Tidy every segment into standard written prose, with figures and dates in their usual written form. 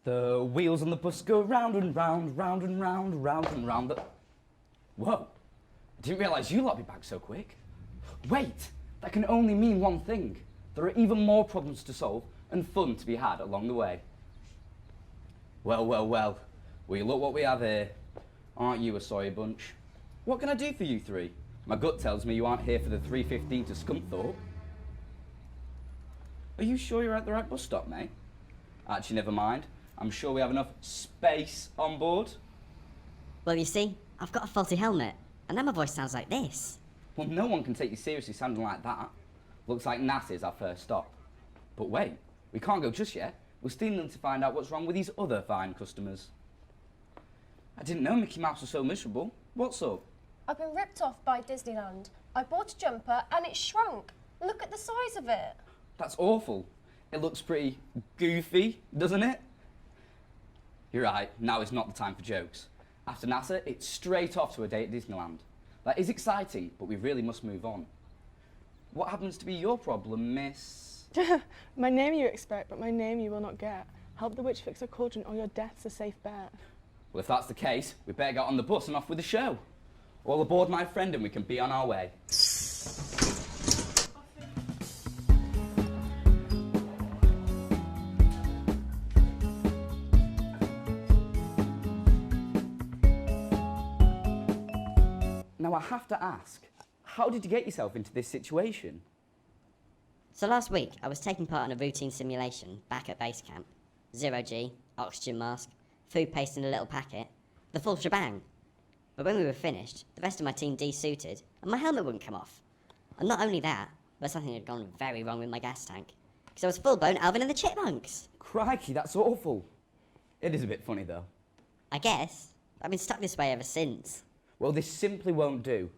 The wheels on the bus go round and round, round and round, round and round the... Whoa, I didn't realise you lot be back so quick. Wait, that can only mean one thing. There are even more problems to solve and fun to be had along the way. Well, well, well, will you look what we have here. Aren't you a sorry bunch? What can I do for you three? My gut tells me you aren't here for the 3:15 to Scunthorpe. Are you sure you're at the right bus stop, mate? Actually, never mind. I'm sure we have enough space on board. Well, you see, I've got a faulty helmet, and then my voice sounds like this. Well, no one can take you seriously sounding like that. Looks like NASA's our first stop. But wait, we can't go just yet. We're still need to find out what's wrong with these other fine customers. I didn't know Mickey Mouse was so miserable. What's up? I've been ripped off by Disneyland. I bought a jumper and it shrunk. Look at the size of it. That's awful. It looks pretty goofy, doesn't it? You're right, now is not the time for jokes. After NASA, it's straight off to a day at Disneyland. That is exciting, but we really must move on. What happens to be your problem, miss? My name you expect, but my name you will not get. Help the witch fix a cauldron or your death's a safe bet. Well, if that's the case, we better get on the bus and off with the show. All aboard, my friend, and we can be on our way. Now, I have to ask, how did you get yourself into this situation? So last week, I was taking part in a routine simulation back at base camp. 0G, oxygen mask, food paste in a little packet, the full shebang. But when we were finished, the rest of my team de-suited, and my helmet wouldn't come off. And not only that, but something had gone very wrong with my gas tank. Because I was full-blown Alvin and the Chipmunks. Crikey, that's awful. It is a bit funny, though. I guess. I've been stuck this way ever since. Well, this simply won't do.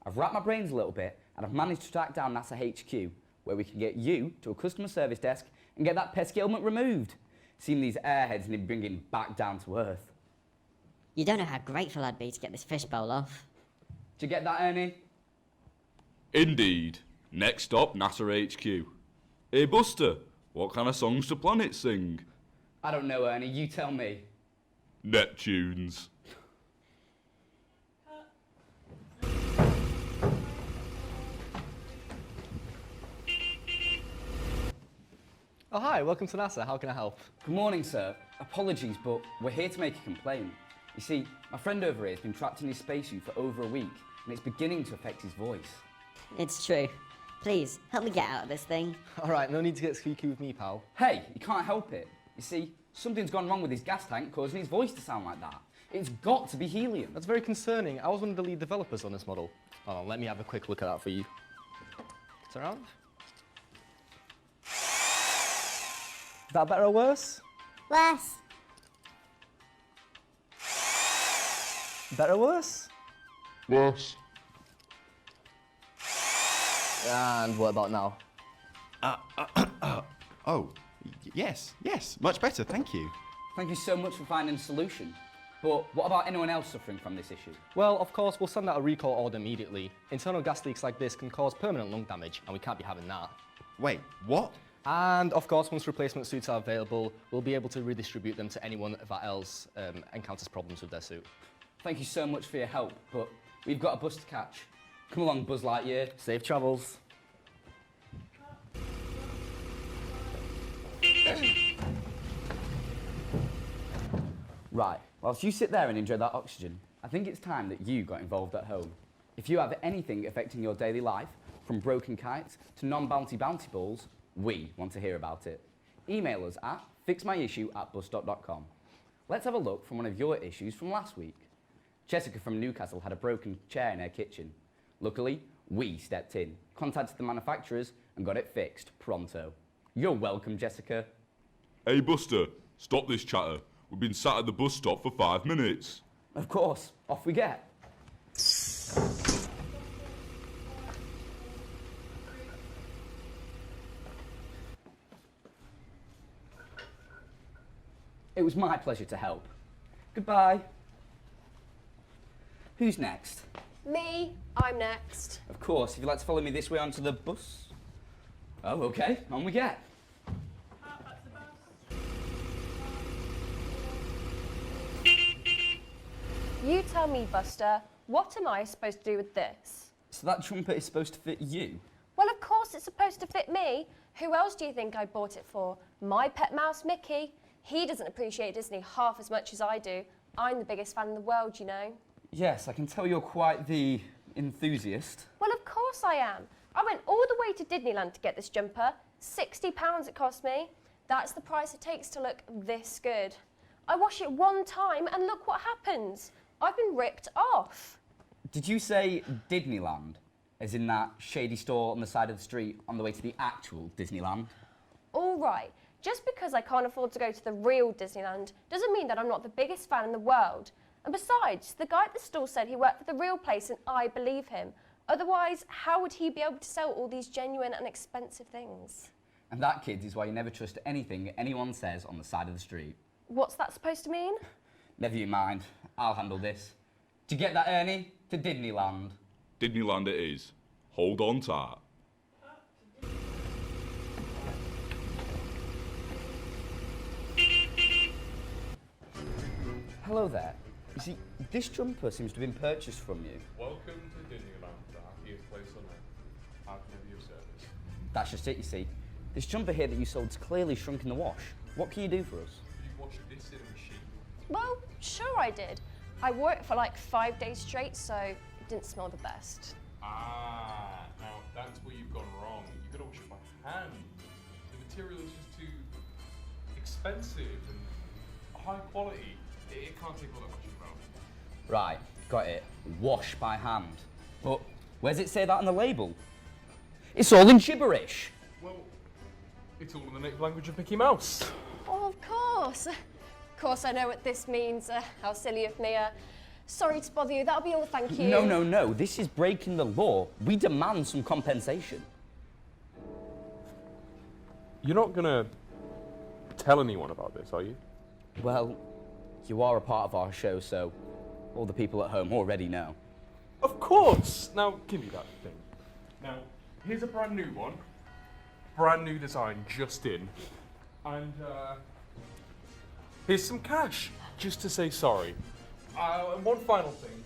I've racked my brains a little bit, and I've managed to track down NASA HQ, where we can get you to a customer service desk and get that pesky ailment removed. Seeing these airheads need bringing back down to earth. You don't know how grateful I'd be to get this fishbowl off. Did you get that, Ernie? Indeed. Next stop, NASA HQ. Hey, Buster, what kind of songs do planets sing? I don't know, Ernie. You tell me. Neptunes. Oh, hi, welcome to NASA. How can I help? Good morning, sir. Apologies, but we're here to make a complaint. You see, my friend over here has been trapped in his spacesuit for over a week, and it's beginning to affect his voice. It's true. Please, help me get out of this thing. All right, no need to get squeaky with me, pal. Hey, you can't help it. You see, something's gone wrong with his gas tank, causing his voice to sound like that. It's got to be helium. That's very concerning. I was one of the lead developers on this model. Hold on, let me have a quick look at that for you. It's around. Is that better or worse? Worse. Better or worse? Worse. And what about now? Yes, much better, thank you. Thank you so much for finding a solution. But what about anyone else suffering from this issue? Well, of course, we'll send out a recall order immediately. Internal gas leaks like this can cause permanent lung damage, and we can't be having that. Wait, what? And, of course, once replacement suits are available, we'll be able to redistribute them to anyone that else encounters problems with their suit. Thank you so much for your help, but we've got a bus to catch. Come along, Buzz Lightyear. Safe travels. Right, whilst you sit there and enjoy that oxygen, I think it's time that you got involved at home. If you have anything affecting your daily life, from broken kites to non-bouncy bounty balls, we want to hear about it. Email us at fixmyissue@busstop.com. Let's have a look from one of your issues from last week. Jessica from Newcastle had a broken chair in her kitchen. Luckily, we stepped in, contacted the manufacturers and got it fixed pronto. You're welcome, Jessica. Hey, Buster, stop this chatter. We've been sat at the bus stop for 5 minutes. Of course, off we get. It was my pleasure to help. Goodbye. Who's next? Me, I'm next. Of course, if you'd like to follow me this way onto the bus. Oh, okay, on we get. You tell me, Buster, what am I supposed to do with this? So that jumper is supposed to fit you? Well, of course it's supposed to fit me. Who else do you think I bought it for? My pet mouse, Mickey. He doesn't appreciate Disney half as much as I do. I'm the biggest fan in the world, you know. Yes, I can tell you're quite the enthusiast. Well, of course I am. I went all the way to Disneyland to get this jumper. £60 it cost me. That's the price it takes to look this good. I wash it one time and look what happens. I've been ripped off. Did you say Disneyland? As in that shady store on the side of the street on the way to the actual Disneyland? All right. Just because I can't afford to go to the real Disneyland doesn't mean that I'm not the biggest fan in the world. And besides, the guy at the store said he worked for the real place and I believe him. Otherwise, how would he be able to sell all these genuine and expensive things? And that, kids, is why you never trust anything anyone says on the side of the street. What's that supposed to mean? Never you mind. I'll handle this. To get that, Ernie, to Disneyland. Disneyland it is. Hold on tight. Hello there. You see, this jumper seems to have been purchased from you. Welcome to Disneyland, the happiest place on earth. How can I be of service? That's just it, you see. This jumper here that you sold is clearly shrunk in the wash. What can you do for us? You watched this in a machine. Well, sure I did. I wore it for like 5 days straight, so it didn't smell the best. Ah, now that's where you've gone wrong. You've got to wash it by hand. The material is just too expensive and high quality. It can't take all that much about. Right, got it. Wash by hand. But where's it say that on the label? It's all in gibberish. Well, it's all in the native language of Mickey Mouse. Oh, of course. Of course I know what this means. How silly of me. Sorry to bother you. That'll be all, thank you. No. This is breaking the law. We demand some compensation. You're not gonna tell anyone about this, are you? Well, you are a part of our show, so all the people at home already know. Of course! Now, give me that thing. Now, here's a brand new one. Brand new design, just in. And, here's some cash, just to say sorry. And one final thing.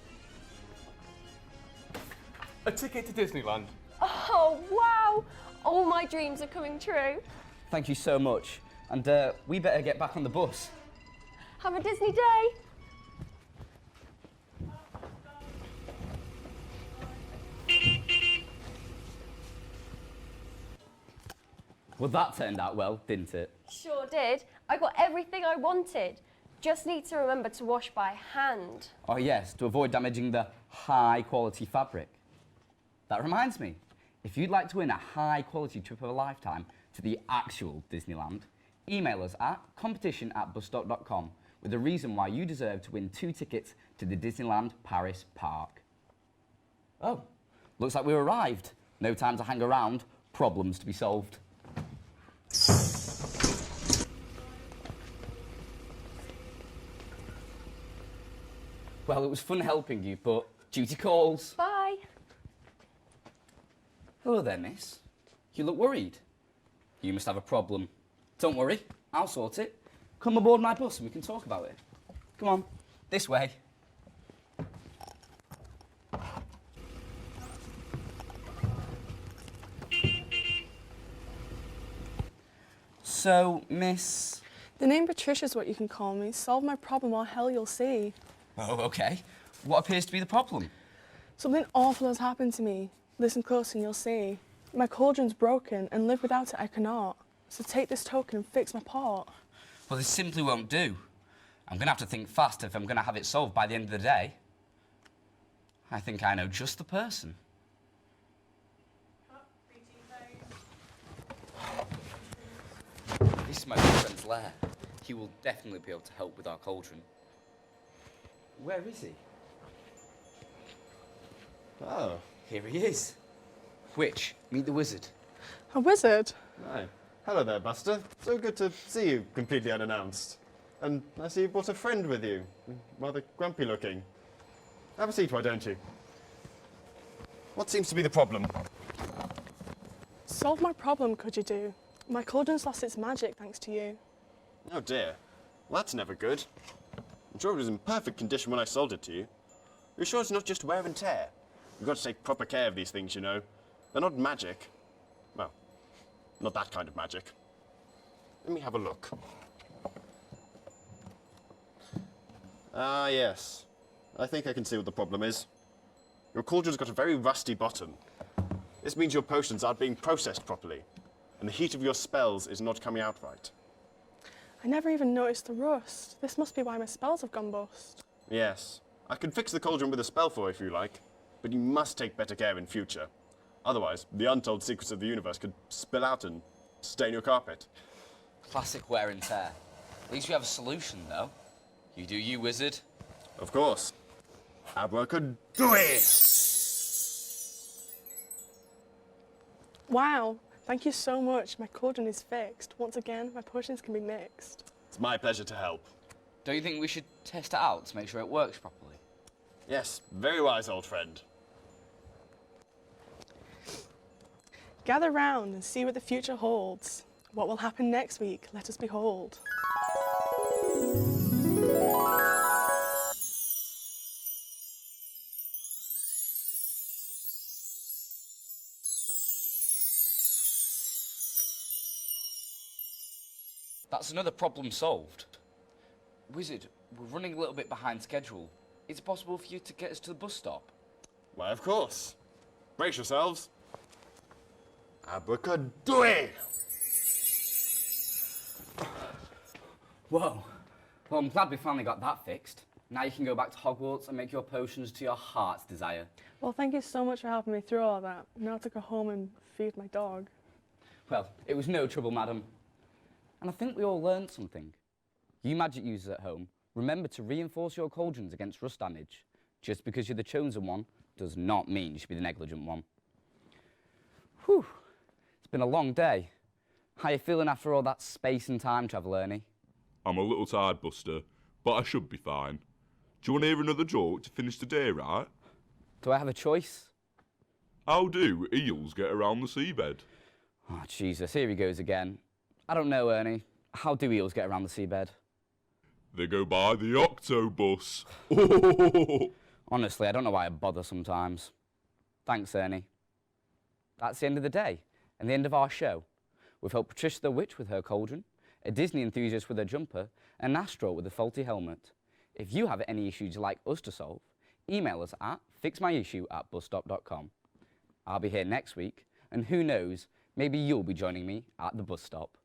A ticket to Disneyland. Oh, wow! All my dreams are coming true. Thank you so much. And we better get back on the bus. Have a Disney day. Well, that turned out well, didn't it? Sure did. I got everything I wanted. Just need to remember to wash by hand. Oh yes, to avoid damaging the high-quality fabric. That reminds me, if you'd like to win a high-quality trip of a lifetime to the actual Disneyland, email us at competition@busstop.com with a reason why you deserve to win 2 tickets to the Disneyland Paris Park. Oh, looks like we've arrived. No time to hang around, problems to be solved. Well, it was fun helping you, but duty calls. Bye. Hello there, miss. You look worried. You must have a problem. Don't worry, I'll sort it. Come aboard my bus and we can talk about it. Come on, this way. So, miss... The name Patricia's what you can call me. Solve my problem or hell you'll see. Oh, okay. What appears to be the problem? Something awful has happened to me. Listen close and you'll see. My cauldron's broken and live without it I cannot. So take this token and fix my pot. Well, this simply won't do. I'm going to have to think fast if I'm going to have it solved by the end of the day. I think I know just the person. This is my best friend's lair. He will definitely be able to help with our cauldron. Where is he? Oh. Here he is. Which, meet the wizard. A wizard? Hi. Hello there, Buster. So good to see you completely unannounced. And I see you brought a friend with you. Rather grumpy looking. Have a seat, why don't you? What seems to be the problem? Solve my problem, could you do? My cauldron's lost its magic thanks to you. Oh dear. Well, that's never good. I'm sure it was in perfect condition when I sold it to you. You're sure it's not just wear and tear? You've got to take proper care of these things, you know. They're not magic. Well, not that kind of magic. Let me have a look. Ah, yes. I think I can see what the problem is. Your cauldron's got a very rusty bottom. This means your potions aren't being processed properly, and the heat of your spells is not coming out right. I never even noticed the rust. This must be why my spells have gone bust. Yes. I can fix the cauldron with a spell for if you like, but you must take better care in future. Otherwise, the untold secrets of the universe could spill out and stain your carpet. Classic wear and tear. At least we have a solution, though. You do you, Wizzard. Of course. Abracadabra! Wow, thank you so much. My cauldron is fixed. Once again, my potions can be mixed. It's my pleasure to help. Don't you think we should test it out to make sure it works properly? Yes, very wise, old friend. Gather round and see what the future holds. What will happen next week? Let us behold. That's another problem solved. Wizzard, we're running a little bit behind schedule. Is it possible for you to get us to the bus stop? Why, of course. Brace yourselves. Abracadabra! Whoa. Well, I'm glad we finally got that fixed. Now you can go back to Hogwarts and make your potions to your heart's desire. Well, thank you so much for helping me through all that. Now to go home and feed my dog. Well, it was no trouble, madam. And I think we all learned something. You magic users at home, remember to reinforce your cauldrons against rust damage. Just because you're the chosen one does not mean you should be the negligent one. Whew. It's been a long day. How you feeling after all that space and time travel, Ernie? I'm a little tired, Buster, but I should be fine. Do you want to hear another joke to finish the day, right? Do I have a choice? How do eels get around the seabed? Oh, Jesus, here he goes again. I don't know, Ernie. How do eels get around the seabed? They go by the octobus. Honestly, I don't know why I bother sometimes. Thanks, Ernie. That's the end of the day and the end of our show. We've helped Patricia the Witch with her cauldron, a Disney enthusiast with her jumper, and an astronaut with a faulty helmet. If you have any issues you'd like us to solve, email us at fixmyissue@busstop.com. I'll be here next week, and who knows, maybe you'll be joining me at the bus stop.